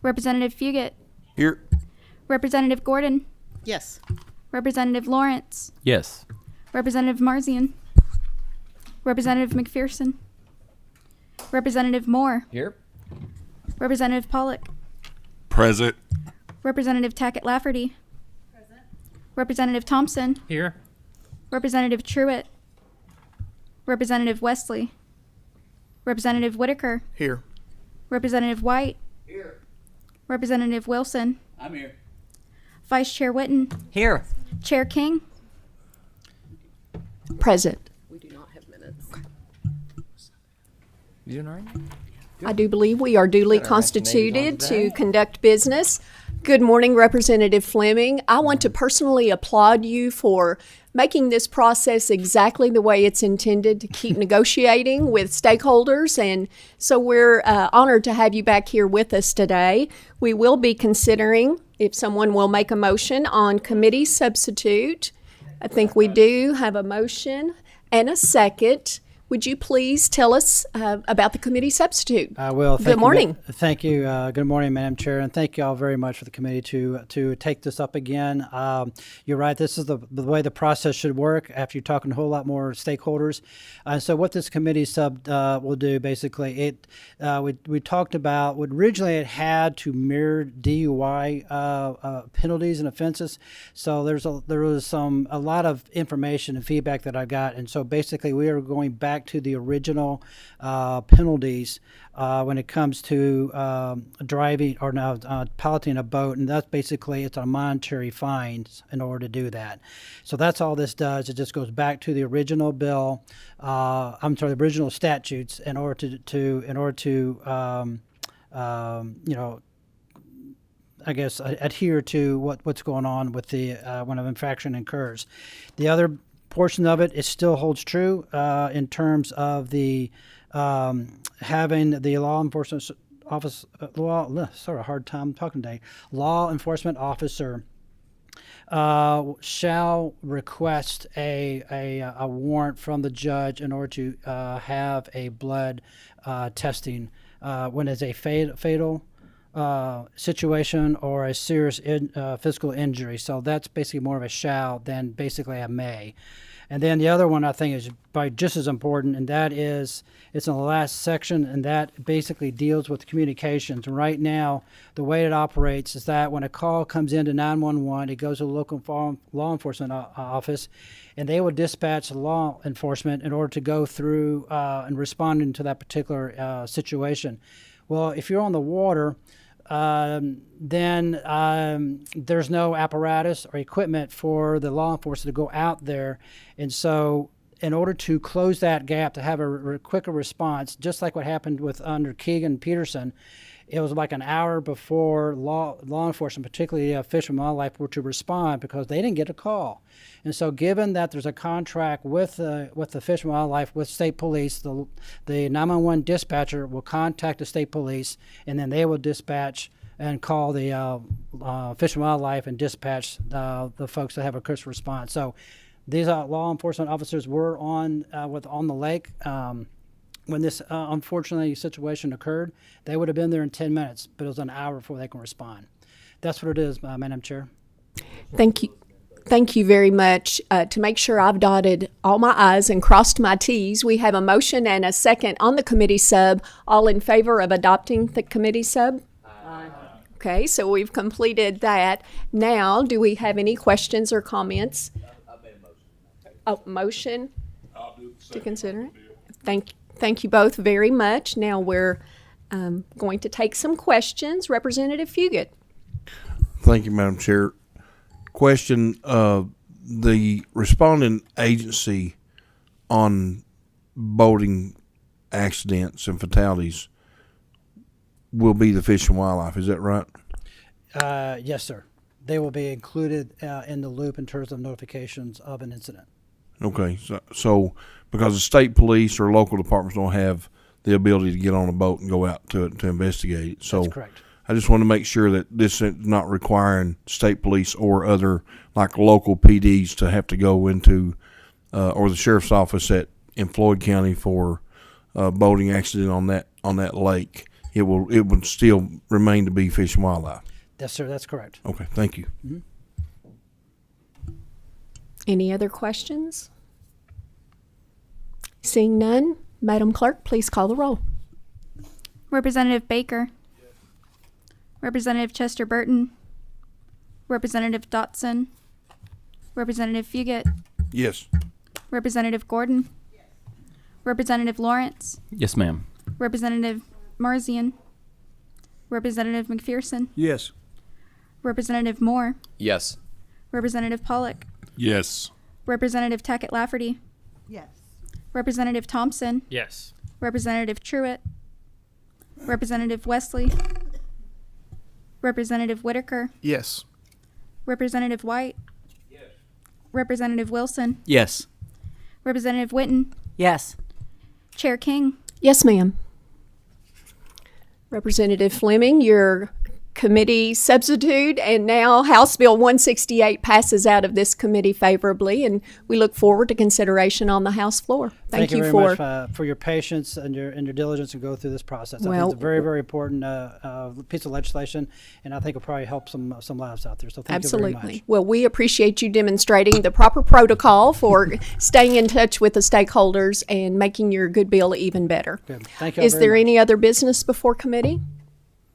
Representative Fugit, Here. Representative Gordon, Yes. Representative Lawrence, Yes. Representative Marzian, Representative McPherson, Representative Moore, Here. Representative Pollock, Present. Representative Tackett Lafferty, Representative Thompson, Here. Representative Truitt, Representative Wesley, Representative Whitaker, Here. Representative White, Representative Wilson, I'm here. Vice Chair Witten, Here. Chair King, Present. We do not have minutes. You doing all right? I do believe we are duly Got our vaccinated on constituted today. to conduct business. Good morning, Representative Fleming. I want to personally applaud you for making this process exactly the way it's intended to keep negotiating with stakeholders. And so we're honored to have you back here with us today. We will be considering if someone will make a motion on committee substitute. I think we do have a motion and a second. Would you please tell us about the committee substitute? I will. Good morning. Thank you. Good morning, Madam Chair, and thank you all very much for the committee to take this up again. You're right. This is the way the process should work after you're talking to a whole lot more stakeholders. So what this committee sub will do, basically, we talked about what originally it had to mirror DUI penalties and offenses. So there was a lot of information and feedback that I got, and so basically we are going back to the original penalties when it comes to driving or now piloting a boat, and that's basically it's a monetary fines in order to do that. So that's all this does. It just goes back to the original bill. The original statutes in order to I guess adhere to what's going on with the when an infraction occurs. The other portion of it still holds true in terms of the having the law enforcement office hard time talking today. Law enforcement officer shall request a warrant from the judge in order to have a blood testing when it's a fatal situation or a serious physical injury. So that's basically more of a shall than basically a may. And then the other one I think is probably just as important, and that is it's in the last section, and that basically deals with communications. And right now, the way it operates is that when a call comes into 911, it goes to the local law enforcement office, and they will dispatch law enforcement in order to go through and respond into that particular situation. Well, if you're on the water, then there's no apparatus or equipment for the law enforcement to go out there. And so in order to close that gap, to have a quicker response, just like what happened with under Keegan Peterson, it was like an hour before law enforcement, particularly Fish and Wildlife, were to respond because they didn't get a call. And so given that there's a contract with the Fish and Wildlife, with state police, the 911 dispatcher will contact the state police, and then they will dispatch and call the Fish and Wildlife and dispatch the folks that have a quick response. So these law enforcement officers were on the lake. When this unfortunately situation occurred, they would have been there in 10 minutes, but it was an hour before they can respond. That's what it is, Madam Chair. Thank you. Thank you very much. To make sure I've dotted all my I's and crossed my T's, we have a motion and a second on the committee sub. All in favor of adopting the committee sub? Aye. Okay, so we've completed that. Now, do we have any questions or comments? I've made a motion. Oh, motion I'll do the to consider it? Thank you both very much. Now we're going to take some questions. Representative Fugit. Thank you, Madam Chair. Question: the responding agency on boating accidents and fatalities will be the Fish and Wildlife. Is that right? Yes, sir. They will be included in the loop in terms of notifications of an incident. Okay, so because the state police or local departments don't have the ability to get on a boat and go out to investigate it. So That's correct. I just want to make sure that this is not requiring state police or other like local PDs to have to go into or the sheriff's office in Floyd County for a boating accident on that lake. it would still remain to be Fish and Wildlife. Yes, sir. That's correct. Okay, thank you. Any other questions? Seeing none, Madam Clerk, please call the roll. Representative Baker. Representative Chester Burton. Representative Dotson. Representative Fugit. Yes. Representative Gordon. Representative Lawrence. Yes, ma'am. Representative Marzian. Representative McPherson. Yes. Representative Moore. Yes. Representative Pollock. Yes. Representative Tackett Lafferty. Yes. Representative Thompson. Yes. Representative Truitt. Representative Wesley. Representative Whitaker. Yes. Representative White. Representative Wilson. Yes. Representative Witten. Yes. Chair King. Yes, ma'am. Representative Fleming, your committee substitute, and now House Bill 168 passes out of this committee favorably, and we look forward to consideration on the House floor. Thank you very for much for your patience and your diligence to go through this process. I think Well- it's a very, very important piece of legislation, and I think it'll probably help some lives out there. So thank you very Absolutely. much. Well, we appreciate you demonstrating the proper protocol for staying in touch with the stakeholders and making your good bill even better. Good. Thank you all Is very there much. any other business before committee?